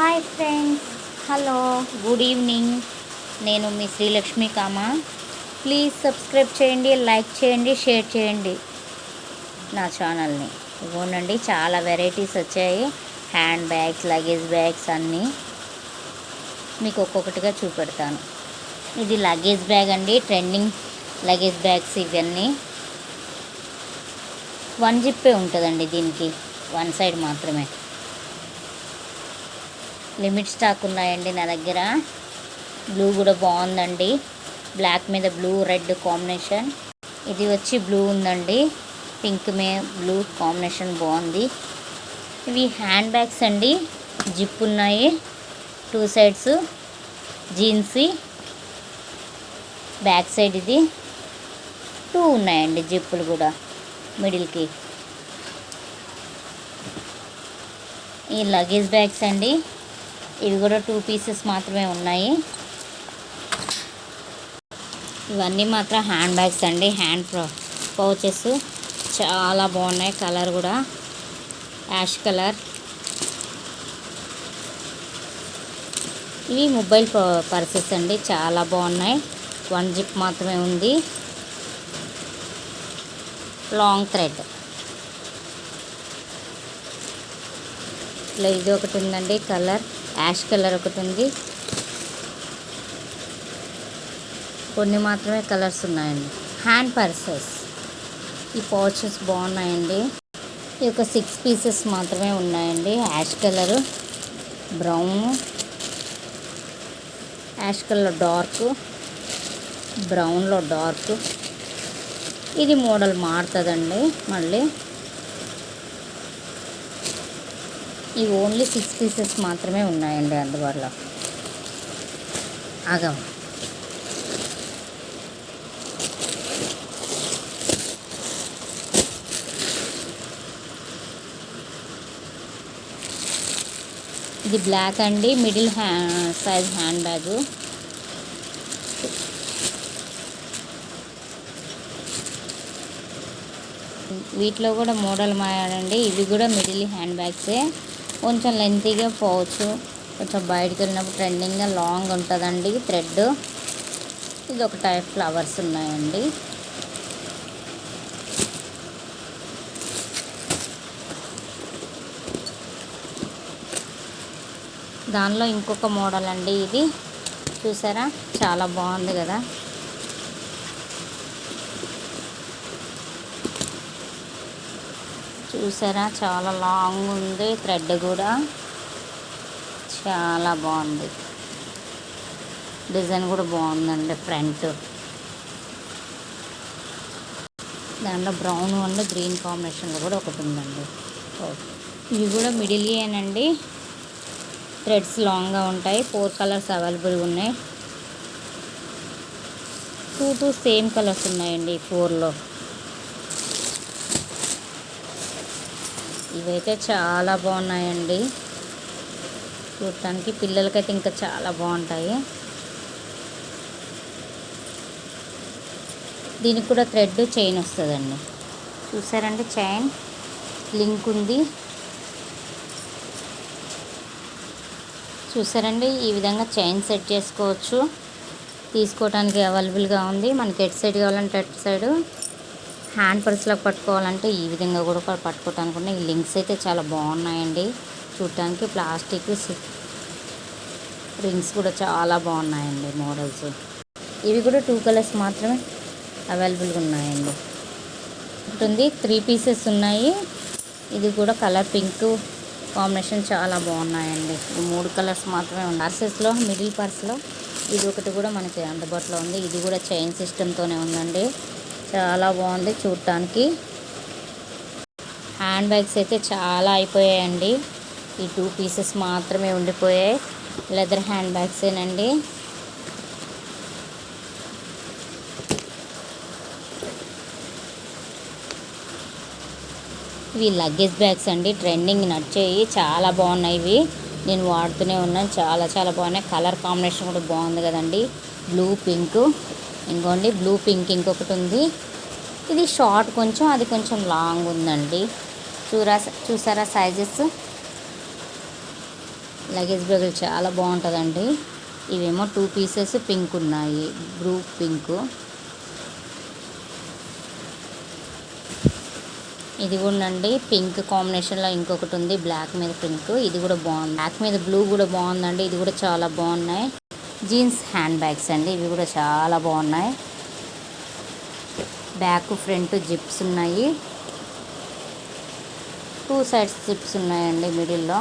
Hi friends, hello, good evening. నేను మీ శ్రీలక్ష్మి కామ. Please subscribe చేయండి, like చేయండి, షేర్ చేయండి నా ఛానల్ని. ఇవ్వనండి, చాలా వెరైటీస్ వచ్చాయి. హ్యాండ్ బ్యాగ్స్, లగేజ్ బ్యాగ్స్ అన్నీ మీకు ఒక్కొక్కటిగా చూపెడతాను. ఇది లగేజ్ బ్యాగ్ అండి, ట్రెండింగ్ లగేజ్ బ్యాగ్స్ ఇవన్నీ. వన్ జిప్పే ఉంటుందండి, దీనికి వన్ సైడ్ మాత్రమే. లిమిట్ స్టాక్ ఉన్నాయండి నా దగ్గర. బ్లూ కూడా బాగుందండి, బ్లాక్ మీద బ్లూ రెడ్ కాంబినేషన్. ఇది వచ్చి బ్లూ ఉందండి, పింక్ బ్లూ కాంబినేషన్ బాగుంది. ఇవి హ్యాండ్ బ్యాగ్స్ అండి, జిప్ ఉన్నాయి, two sides jeans. Back side ఇది టూ ఉన్నాయండి జిప్పులు కూడా మిడిల్కి. ఈ లగేజ్ బ్యాగ్స్ అండి, ఇవి కూడా 2 పీసెస్ మాత్రమే ఉన్నాయి. ఇవన్నీ మాత్రం హ్యాండ్ బ్యాగ్స్ అండి, హ్యాండ్ పౌచెస్ చాలా బాగున్నాయి. కలర్ కూడా యాష్ కలర్. ఇవి మొబైల్ పర్సెస్ అండి, చాలా బాగున్నాయి. 1 జిప్ మాత్రమే ఉంది, లాంగ్ థ్రెడ్. ఇట్లా ఇది ఒకటి ఉందండి, కలర్ యాష్ కలర్ ఒకటి ఉంది. కొన్ని మాత్రమే కలర్స్ ఉన్నాయండి. హ్యాండ్ పర్సెస్, ఈ పౌచెస్ బాగున్నాయండి. ఈ ఒక 6 పీసెస్ మాత్రమే ఉన్నాయండి. Ash colour, brown, ash colour dark, బ్రౌన్లో డార్క్. ఇది మోడల్ మారుతుందండి మళ్ళీ. ఇవి ఓన్లీ 6 పీసెస్ మాత్రమే ఉన్నాయండి అందువల్ల. ఆగం ఇది బ్లాక్ అండి, మిడిల్ సైజ్ హ్యాండ్ బ్యాగు. వీటిలో కూడా మోడల్ మారాడండి. ఇవి కూడా మిడిల్ హ్యాండ్ బ్యాగ్సే, కొంచెం లెంతీగా పోవచ్చు. కొంచెం బయటకు వెళ్ళినప్పుడు ట్రెండింగ్గా లాంగ్ ఉంటుందండి థ్రెడ్. ఇది ఒక టైప్ ఫ్లవర్స్ ఉన్నాయండి. దానిలో ఇంకొక మోడల్ అండి, ఇది చూసారా, చాలా బాగుంది కదా. చూసారా, చాలా లాంగ్ ఉంది, థ్రెడ్ కూడా చాలా బాగుంది. డిజైన్ కూడా బాగుందండి ఫ్రంట్. దాంట్లో బ్రౌన్ అండ్ గ్రీన్ కాంబినేషన్లో కూడా ఒకటి ఉందండి. ఇవి కూడా మిడిల్యేనండి, థ్రెడ్స్ లాంగ్గా ఉంటాయి. 4 కలర్స్ అవైలబుల్గా ఉన్నాయి. 2 సేమ్ కలర్స్ ఉన్నాయండి 4లో. ఇవైతే చాలా బాగున్నాయండి, చూడటానికి పిల్లలకైతే ఇంకా చాలా బాగుంటాయి. దీనికి కూడా థ్రెడ్ చైన్ వస్తుందండి. చూసారండి, చైన్ లింక్ ఉంది. చూసారండి, ఈ విధంగా చైన్ సెట్ చేసుకోవచ్చు. తీసుకోవడానికి అవైలబుల్గా ఉంది. మనకి ఎటు సైడ్ కావాలంటే అటు సైడు. హ్యాండ్ పర్స్లోకి పట్టుకోవాలంటే ఈ విధంగా కూడా పట్టుకోవటానికి ఉన్నాయి. ఈ లింక్స్ అయితే చాలా బాగున్నాయండి చూడటానికి. ప్లాస్టిక్ రింగ్స్ కూడా చాలా బాగున్నాయండి మోడల్స్. ఇవి కూడా 2 కలర్స్ మాత్రమే అవైలబుల్గా ఉన్నాయండి. ఉంటుంది 3 పీసెస్ ఉన్నాయి. ఇది కూడా కలర్ పింక్ కాంబినేషన్ చాలా బాగున్నాయండి. ఈ 3 కలర్స్ మాత్రమే ఉన్నాయి. పర్సెస్లో మిడిల్ పర్స్లో ఇది ఒకటి కూడా మనకి అందుబాటులో ఉంది. ఇది కూడా చైన్ సిస్టమ్తోనే ఉందండి, చాలా బాగుంది చూడటానికి. హ్యాండ్ బ్యాగ్స్ అయితే చాలా అయిపోయాయండి. ఈ 2 పీసెస్ మాత్రమే ఉండిపోయాయి. లెదర్ హ్యాండ్ బ్యాగ్సేనండి. ఇవి లగేజ్ బ్యాగ్స్ అండి, ట్రెండింగ్ నడిచేవి, చాలా బాగున్నాయి. ఇవి నేను వాడుతూనే ఉన్నాను, చాలా చాలా బాగున్నాయి. కలర్ కాంబినేషన్ కూడా బాగుంది కదండి, బ్లూ పింక్. ఇంకోండి బ్లూ పింక్ ఇంకొకటి ఉంది. ఇది షార్ట్ కొంచెం, అది కొంచెం లాంగ్ ఉందండి. చూసారా సైజెస్. లగేజ్ బ్యాగులు చాలా బాగుంటుందండి. ఇవేమో 2 పీసెస్ పింక్ ఉన్నాయి, బ్లూ పింక్. ఇది కూడా అండి పింక్ కాంబినేషన్లో ఇంకొకటి ఉంది, బ్లాక్ మీద పింక్. ఇది కూడా బాగుంది. బ్లాక్ మీద బ్లూ కూడా బాగుందండి. ఇది కూడా చాలా బాగున్నాయి. జీన్స్ హ్యాండ్ బ్యాగ్స్ అండి, ఇవి కూడా చాలా బాగున్నాయి. బ్యాక్ ఫ్రంట్ జిప్స్ ఉన్నాయి, 2 సైడ్స్ జిప్స్ ఉన్నాయండి మిడిల్లో.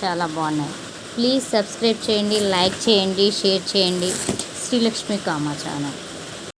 చాలా బాగున్నాయి. ప్లీజ్ సబ్స్క్రైబ్ చేయండి, లైక్ చేయండి, షేర్ చేయండి. Srilakshmi comma channel.